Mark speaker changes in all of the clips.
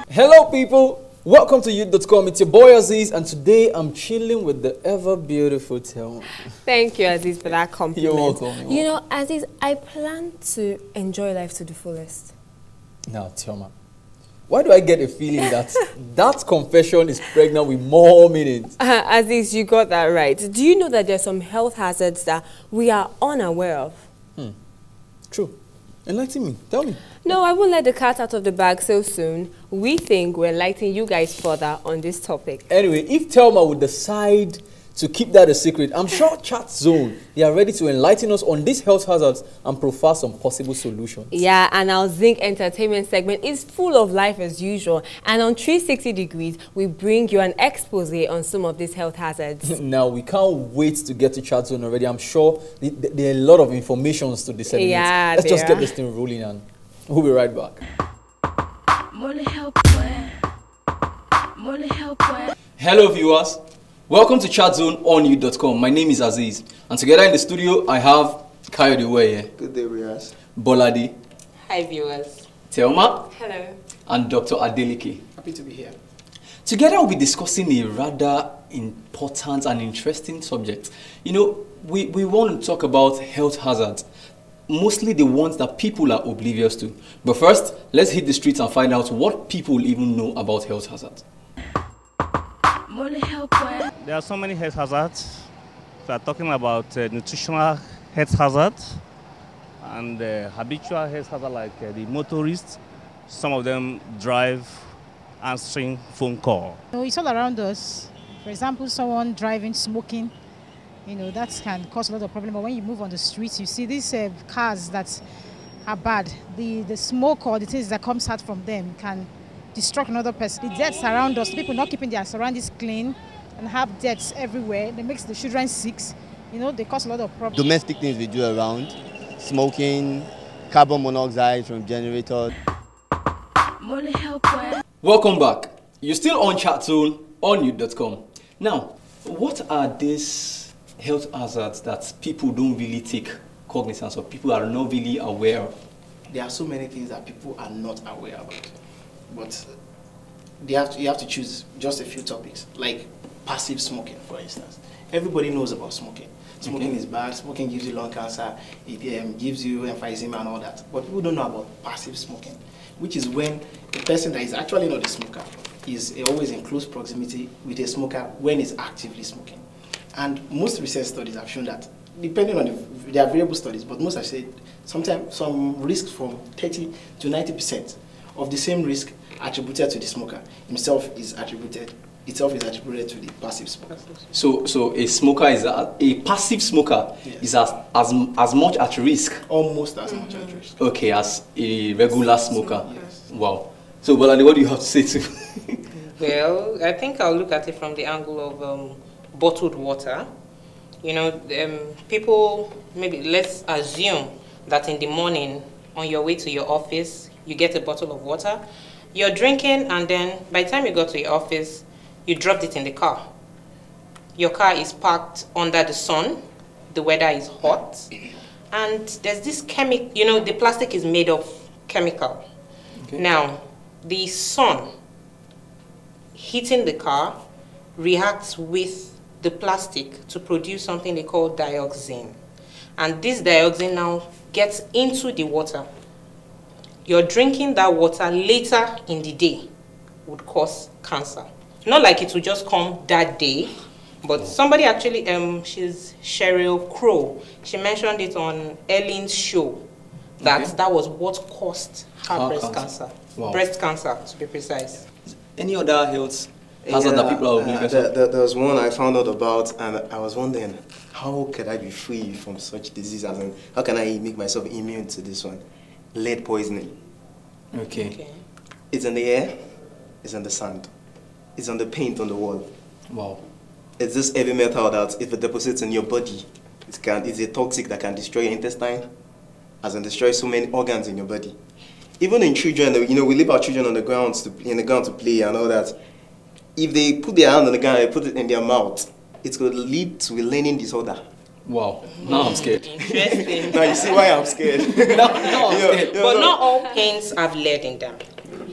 Speaker 1: Hello people, welcome to youth.com. It's your boy Aziz, and today I'm chilling with the ever beautiful Thelma.
Speaker 2: Thank you, Aziz, for that compliment.
Speaker 1: You're welcome.
Speaker 2: You know, Aziz, I plan to enjoy life to the fullest.
Speaker 1: Now, Thelma, why do I get a feeling that that confession is pregnant with more meanings?
Speaker 2: Aziz, you got that right. Do you know that there's some health hazards that we are unaware of?
Speaker 1: True. Enlighten me. Tell me.
Speaker 2: No, I won't let the cat out of the bag so soon. We think we're enlightening you guys further on this topic.
Speaker 1: Anyway, if Thelma would decide to keep that a secret, I'm sure Chat Zone, they are ready to enlighten us on these health hazards and profile some possible solutions.
Speaker 2: Yeah, and our Zinc Entertainment segment is full of life as usual. And on 360 Degrees, we bring you an expose on some of these health hazards.
Speaker 1: Now, we can't wait to get to Chat Zone already. I'm sure there are a lot of informations to disseminate.
Speaker 2: Yeah,
Speaker 1: let's just get this thing rolling, and we'll be right back. Hello viewers, welcome to Chat Zone on youth.com. My name is Aziz, and together in the studio I have Kayode Weye.
Speaker 3: Good day, Riaz.
Speaker 1: Bolade.
Speaker 2: Hi viewers.
Speaker 1: Thelma.
Speaker 2: Hello.
Speaker 1: And Dr. Adeleke.
Speaker 3: Happy to be here.
Speaker 1: Together we'll be discussing a rather important and interesting subject. You know, we want to talk about health hazards, mostly the ones that people are oblivious to. But first, let's hit the streets and find out what people even know about health hazards.
Speaker 4: There are so many health hazards. We are talking about nutritional health hazards and habitual health hazards like the motorists. Some of them drive answering phone call.
Speaker 5: It's all around us. For example, someone driving, smoking, that can cause a lot of problem. But when you move on the streets, you see these cars that are bad. The smoke or the things that comes out from them can destruct another person. The deaths around us, people not keeping their surroundings clean and have deaths everywhere. That makes the children sick. They cause a lot of problems.
Speaker 6: Domestic things we do around, smoking, carbon monoxide from generators.
Speaker 1: Welcome back. You're still on Chat Zone on youth.com. Now, what are these health hazards that people don't really take cognizance of, people are not really aware of?
Speaker 3: There are so many things that people are not aware about, but you have to choose just a few topics, like passive smoking, for instance. Everybody knows about smoking. Smoking is bad. Smoking gives you lung cancer. It gives you emphysema and all that. But people don't know about passive smoking, which is when a person that is actually not a smoker is always in close proximity with a smoker when he's actively smoking. And most research studies have shown that, depending on there are variable studies, but most have said sometimes some risks from 30 to 90% of the same risk attributed to the smoker himself is attributed to the passive smoker.
Speaker 1: So a smoker is a passive smoker, yes, is as much at risk,
Speaker 3: almost as much at risk,
Speaker 1: okay, as a regular smoker.
Speaker 3: Yes.
Speaker 1: Wow. So Bolade, what do you have to say to?
Speaker 7: Well, I think I'll look at it from the angle of bottled water. People, maybe let's assume that in the morning on your way to your office you get a bottle of water, you're drinking, and then by the time you got to your office you dropped it in the car. Your car is parked under the sun, the weather is hot, and there's this chemical, the plastic is made of chemical. Okay. Now, the sun hitting the car reacts with the plastic to produce something they call dioxin. And this dioxin now gets into the water. You're drinking that water later in the day would cause cancer. Not like it would just come that day, but somebody actually, she's Sheryl Crow. She mentioned it on Ellen's show that that was what caused her breast cancer. Wow. Breast cancer, to be precise.
Speaker 1: Any other health hazard that people are oblivious
Speaker 3: to? There was one I found out about, and I was wondering, how could I be free from such diseases, and how can I make myself immune to this one? Lead poisoning.
Speaker 1: Okay.
Speaker 3: It's in the air, it's in the sand, it's on the paint on the wall.
Speaker 1: Wow.
Speaker 3: It's this heavy metal that if it deposits in your body, it's a toxic that can destroy your intestine, as in destroy so many organs in your body. Even in children, we leave our children on the ground to play and all that. If they put their hand on the ground and put it in their mouth, it could lead to a learning disorder.
Speaker 1: Wow. Now I'm scared.
Speaker 7: Interesting.
Speaker 6: Now you see why I'm scared.
Speaker 1: now I'm scared.
Speaker 7: But not all paints have lead in them.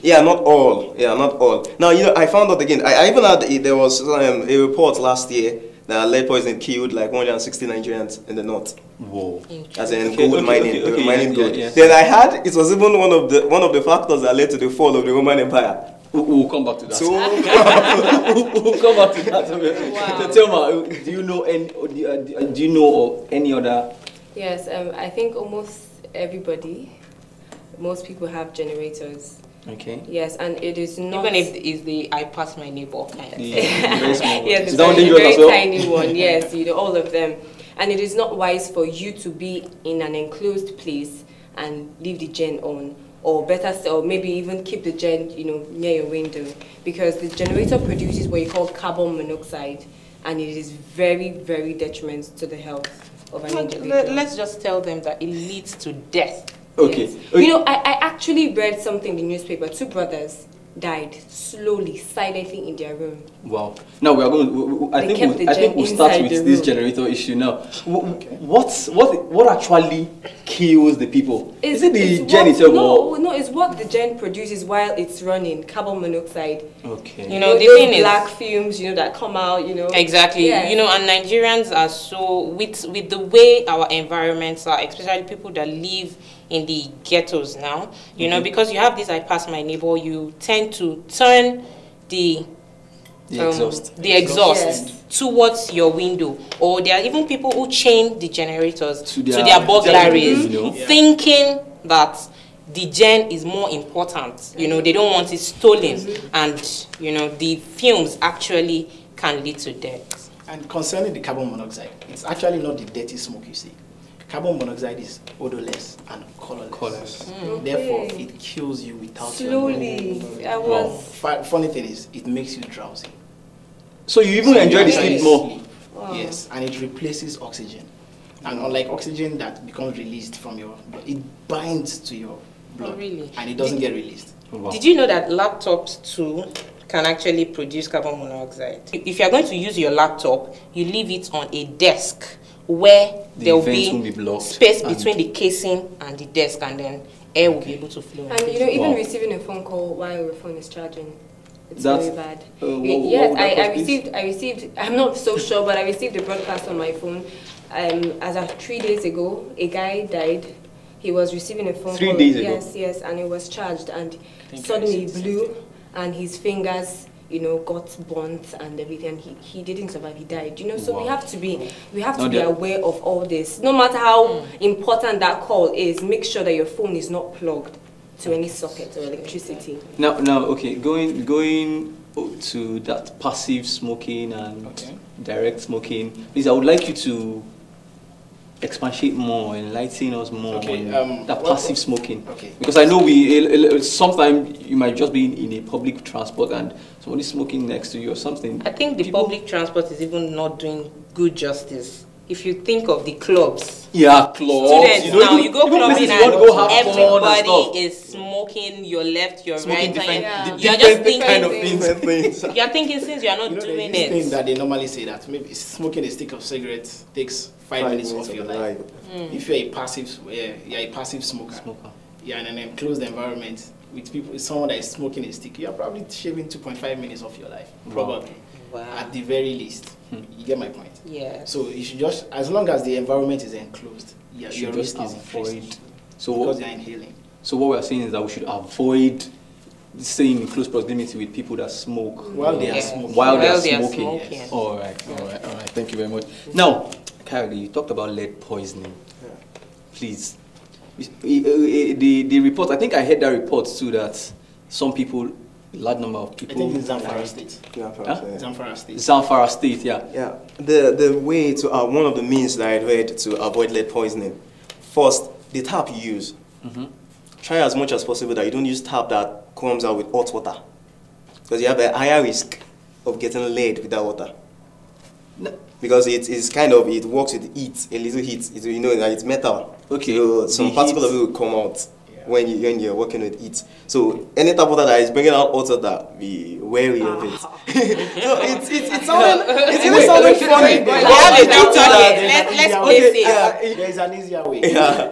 Speaker 6: Yeah, not all. Yeah, not all. Now, I found out again. I even had, there was a report last year that lead poisoning killed like 160 Nigerians in the north.
Speaker 1: Whoa.
Speaker 6: As in
Speaker 1: Okay,
Speaker 6: gold
Speaker 1: okay,
Speaker 6: mining,
Speaker 1: okay,
Speaker 6: they were
Speaker 1: okay,
Speaker 6: mining
Speaker 1: yeah,
Speaker 6: gold.
Speaker 1: yeah.
Speaker 6: Then I had, it was even one of the factors that led to the fall of the Roman Empire.
Speaker 1: We'll come back to that.
Speaker 6: So,
Speaker 1: we'll come back to that.
Speaker 2: Wow.
Speaker 1: So tell me, do you know any other?
Speaker 2: Yes, I think most people have generators.
Speaker 1: Okay.
Speaker 2: Yes, and it is not...
Speaker 7: Even if it's the I pass my neighbor kind of
Speaker 1: The
Speaker 7: thing.
Speaker 1: very small one.
Speaker 2: Yes,
Speaker 1: Is
Speaker 2: the
Speaker 1: that one
Speaker 2: very,
Speaker 1: dangerous
Speaker 2: very
Speaker 1: as well?
Speaker 2: tiny one, yes, all of them. And it is not wise for you to be in an enclosed place and leave the gen on, or better still, maybe even keep the gen, near your window, because the generator produces what you call carbon monoxide, and it is very, very detrimental to the health of an individual.
Speaker 7: Let's just tell them that it leads to death.
Speaker 1: Okay.
Speaker 2: Yes.
Speaker 1: Okay.
Speaker 2: I actually read something in the newspaper. 2 brothers died slowly, silently in their room.
Speaker 1: Wow. Now we are going. I
Speaker 2: They kept the
Speaker 1: think
Speaker 2: gen
Speaker 1: we'll start
Speaker 2: inside
Speaker 1: with
Speaker 2: the
Speaker 1: this
Speaker 2: room.
Speaker 1: generator issue now. What actually kills the people? Is it the gen itself?
Speaker 2: No, it's what the gen produces while it's running. Carbon monoxide.
Speaker 1: Okay.
Speaker 7: You know, the
Speaker 2: those
Speaker 7: thing is...
Speaker 2: black fumes, that come out,
Speaker 7: Exactly.
Speaker 2: Yeah.
Speaker 7: And Nigerians are so, with the way our environments are, especially people that live in the ghettos now, because you have this I pass my neighbor, you tend to turn the exhaust
Speaker 2: Yes.
Speaker 7: towards your window, or there are even people who chain the generators to their
Speaker 1: their
Speaker 7: burglaries,
Speaker 1: window.
Speaker 7: thinking that the gen is more important. They don't want it stolen, and the fumes actually can lead to death.
Speaker 3: And concerning the carbon monoxide, it's actually not the dirty smoke you see. Carbon monoxide is odorless and colorless. Therefore, it kills you without
Speaker 2: Slowly. I
Speaker 1: Wow.
Speaker 2: was...
Speaker 3: Funny thing is, it makes you drowsy.
Speaker 1: So you even
Speaker 3: So
Speaker 1: enjoy
Speaker 3: you
Speaker 1: the
Speaker 3: actually
Speaker 1: sleep more.
Speaker 3: sleep. Yes, and it replaces oxygen. And unlike oxygen that becomes released from your blood, it binds to your blood.
Speaker 7: Oh, really?
Speaker 3: And it doesn't get released.
Speaker 1: Wow.
Speaker 7: Did you know that laptops too can actually produce carbon monoxide? If you are going to use your laptop, you leave it on a desk where
Speaker 1: The
Speaker 7: there will
Speaker 1: vents
Speaker 7: be,
Speaker 1: won't be blocked
Speaker 7: space
Speaker 1: and-
Speaker 7: between the casing and the desk, and then air will be able to flow.
Speaker 2: And even
Speaker 1: Wow.
Speaker 2: receiving a phone call while your phone is charging, it's
Speaker 1: That's-
Speaker 2: very bad.
Speaker 1: what
Speaker 2: Yes,
Speaker 1: would that
Speaker 2: I
Speaker 1: cost, please?
Speaker 2: received, I'm not so sure, but I received a broadcast on my phone. As of 3 days ago, a guy died. He was receiving a phone
Speaker 1: 3
Speaker 2: call.
Speaker 1: days ago?
Speaker 2: Yes, and it was charged, and
Speaker 3: think
Speaker 2: suddenly
Speaker 3: I
Speaker 2: he
Speaker 3: said
Speaker 2: blew, and his fingers, got burnt and everything. He didn't survive. He died. So we
Speaker 1: Wow.
Speaker 2: have to be
Speaker 1: Now
Speaker 2: be
Speaker 1: there-
Speaker 2: aware of all this. No matter how important that call is, make sure that your phone is not plugged to any socket or electricity.
Speaker 1: Now, okay, going to that passive smoking and direct smoking. Please, I would like you to expatiate more, enlighten us more
Speaker 3: Okay,
Speaker 1: on that
Speaker 3: well,
Speaker 1: passive smoking.
Speaker 3: okay.
Speaker 1: Because I know sometimes you might just be in a public transport and somebody's smoking next to you or something.
Speaker 7: I think the public transport is even not doing good justice. If you think of the clubs,
Speaker 1: Yeah, clubs.
Speaker 7: students now, you go clubbing
Speaker 1: places you want to go have
Speaker 7: and
Speaker 1: fun and stuff.
Speaker 7: everybody is smoking your left, your
Speaker 1: Smoking
Speaker 7: right.
Speaker 1: different,
Speaker 7: and
Speaker 1: di-
Speaker 7: you're just
Speaker 1: different kind of
Speaker 7: thinking,
Speaker 1: things.
Speaker 7: you're thinking since you're not
Speaker 3: There's
Speaker 7: doing
Speaker 3: this thing
Speaker 7: it.
Speaker 3: that they normally say that maybe smoking a stick of cigarettes takes 5 minutes off your life. If you're a passive smoker, you're in an enclosed environment with people, someone that is smoking a stick, you're probably shaving 2.5 minutes off your life, probably,
Speaker 7: Wow.
Speaker 3: at the very least. You get my point?
Speaker 7: Yes.
Speaker 3: So you should just, as long as the environment is enclosed,
Speaker 1: You
Speaker 3: your
Speaker 1: should
Speaker 3: risk
Speaker 1: just
Speaker 3: is increased
Speaker 1: avoid. So
Speaker 3: because
Speaker 1: what,
Speaker 3: you're inhaling.
Speaker 1: so what we are saying is that we should avoid staying in close proximity with people that smoke
Speaker 3: While they are
Speaker 7: Yes.
Speaker 3: smoking.
Speaker 1: while they are
Speaker 7: they are
Speaker 1: smoking.
Speaker 7: smoking.
Speaker 1: Yes. All right. Thank you very much. Now, Kyrie, you talked about lead poisoning. Please, the report. I think I heard that report too that some people, a large number of
Speaker 3: I
Speaker 1: people.
Speaker 3: think it's Zamfara State.
Speaker 6: Yeah,
Speaker 3: Zamfara State.
Speaker 1: Zamfara State, yeah.
Speaker 6: Yeah, the way to one of the means that I read to avoid lead poisoning. First, the tap you use. Try as much as possible that you don't use tap that comes out with hot water, because you have a higher risk of getting lead with that water. Because it works with heat, a little heat. It's metal.
Speaker 1: Okay.
Speaker 6: So some
Speaker 1: The
Speaker 6: particles
Speaker 1: heat-
Speaker 6: of it will come out.
Speaker 3: Yeah.
Speaker 6: when you're working with it. So any tap water that is bringing out hot water, be wary of it. So it's really something funny.
Speaker 7: Let's face it.
Speaker 3: There's an easier way.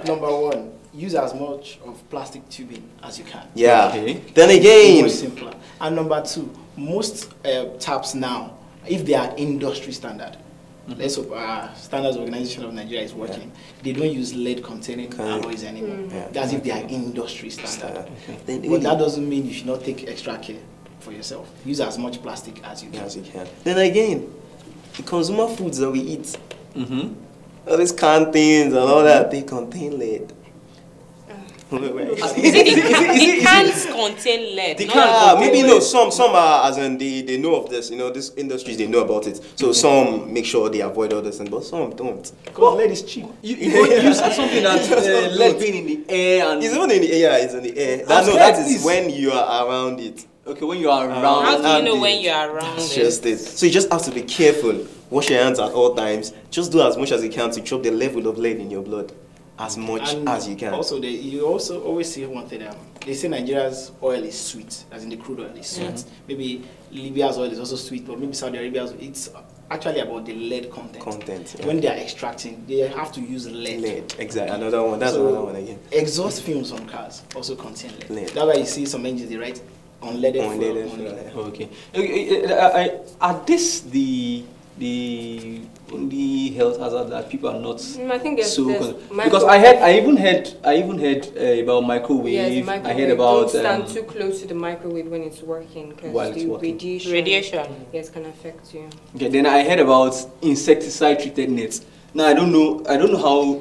Speaker 3: Number one, use as much of plastic tubing as you can.
Speaker 6: Yeah.
Speaker 1: Okay.
Speaker 6: Then again,
Speaker 3: More simpler. And number two, most taps now, if they are industry standard, let's hope Standards Organization of Nigeria is working, they don't use lead containing alloys anymore. That's if they are industry standard. But that doesn't mean you should not take extra care for yourself. Use as much plastic as you can.
Speaker 6: Then again, the consumer foods that we eat, all these canned things and all that, they contain lead.
Speaker 7: The cans contain lead.
Speaker 6: Maybe no. Some are, as in they know of this. You know, these industries, they know about it. So some make sure they avoid all this, but some don't.
Speaker 3: Because lead is cheap.
Speaker 1: You said something that lead being in the air and
Speaker 6: It's not in the air. It's in the air. That is when you are around it.
Speaker 1: okay, when you are around.
Speaker 7: How do you know when you are around
Speaker 6: It's
Speaker 7: it?
Speaker 6: just it. So you just have to be careful. Wash your hands at all times. Just do as much as you can to drop the level of lead in your blood as much as you can.
Speaker 3: Also, you also always see one thing. They say Nigeria's oil is sweet, as in the crude oil is sweet. Maybe Libya's oil is also sweet, but maybe Saudi Arabia's, it's actually about the lead content. When they are extracting, they have to use lead.
Speaker 6: Exactly. Another one. That's another one again.
Speaker 3: Exhaust fumes on cars also contain lead. That's why you see some engines, they write unleaded fuel.
Speaker 1: Okay. Are this the only health hazard that people are not
Speaker 2: I think there's
Speaker 1: because I even heard about microwave.
Speaker 2: Yes, microwave.
Speaker 1: I heard about
Speaker 2: don't stand too close to the microwave when it's working because the radiation can affect you.
Speaker 1: Okay, then I heard about insecticide treated nets. Now I don't know how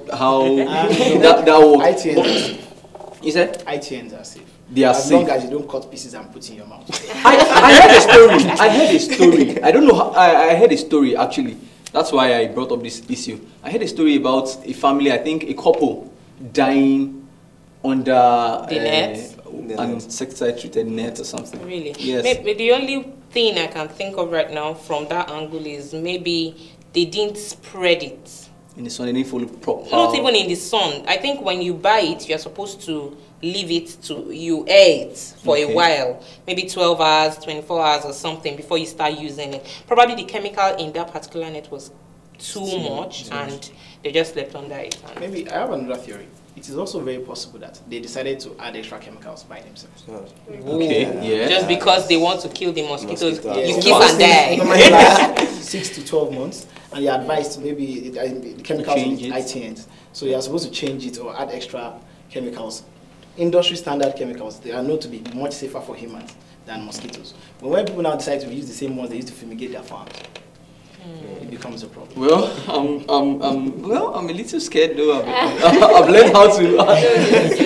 Speaker 1: that works.
Speaker 3: ITNs.
Speaker 1: You said
Speaker 3: ITNs are safe.
Speaker 1: They are
Speaker 3: as
Speaker 1: safe.
Speaker 3: long as you don't cut pieces and put in your mouth.
Speaker 1: I heard a story. I don't know how, I heard a story actually. That's why I brought up this issue. I heard a story about a family, I think a couple dying under an insecticide treated net or something.
Speaker 7: Really?
Speaker 1: Yes.
Speaker 7: Maybe the only thing I can think of right now from that angle is maybe they didn't spread it.
Speaker 1: In the sun, they didn't follow proper.
Speaker 7: Not even in the sun. I think when you buy it, you're supposed to leave it you air it for a while, maybe 12 hours, 24 hours or something before you start using it. Probably the chemical in that particular net was too much and they just left under it.
Speaker 3: Maybe I have another theory. It is also very possible that they decided to add extra chemicals by themselves.
Speaker 1: Okay, yeah.
Speaker 7: Just because they want to kill the mosquitoes, you kiss
Speaker 3: Those
Speaker 7: and
Speaker 3: things
Speaker 7: die.
Speaker 3: normally last 6 to 12 months, and you're advised maybe the chemicals in ITNs. So you're supposed to change it or add extra chemicals. Industry standard chemicals, they are known to be much safer for humans than mosquitoes. But when people now decide to use the same ones they used to fumigate their farms, it becomes a problem.
Speaker 1: Well, I'm a little scared though. I've learned how to.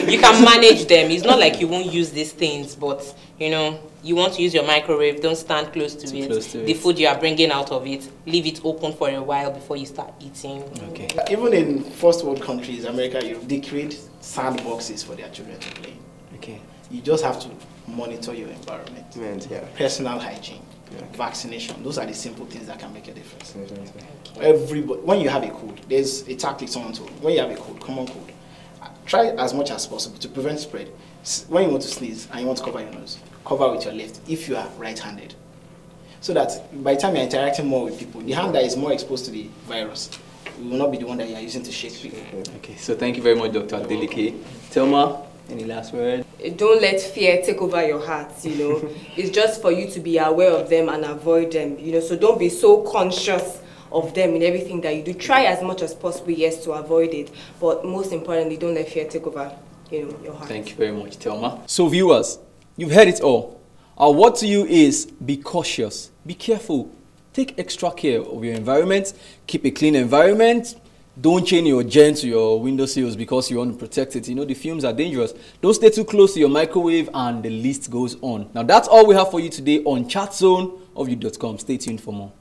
Speaker 7: You can manage them. It's not like you won't use these things, but you know, you want to use your microwave, don't stand close to it. The food you are bringing out of it, leave it open for a while before you start eating.
Speaker 1: Okay.
Speaker 3: Even in first world countries, America, Europe, they create sandboxes for their children to play.
Speaker 1: Okay.
Speaker 3: You just have to monitor your environment. Personal hygiene, vaccination. Those are the simple things that can make a difference. Everybody, when you have a cold, there's a tactic someone told. When you have a cold, common cold, try as much as possible to prevent spread. When you want to sneeze and you want to cover your nose, cover with your left if you are right-handed. So that by the time you're interacting more with people, the hand that is more exposed to the virus will not be the one that you are using to shake people.
Speaker 1: Okay, so thank you very much, Dr. Adeleke. Thelma, any last word?
Speaker 2: Don't let fear take over your heart, It's just for you to be aware of them and avoid them, So don't be so conscious of them in everything that you do. Try as much as possible, yes, to avoid it. But most importantly, don't let fear take over, your heart.
Speaker 1: Thank you very much, Thelma. So viewers, you've heard it all. Our word to you is be cautious, be careful, take extra care of your environment, keep a clean environment. Don't chain your gen to your windowsills because you want to protect it. The fumes are dangerous. Don't stay too close to your microwave, and the list goes on. Now, that's all we have for you today on chatzone of you.com. Stay tuned for more.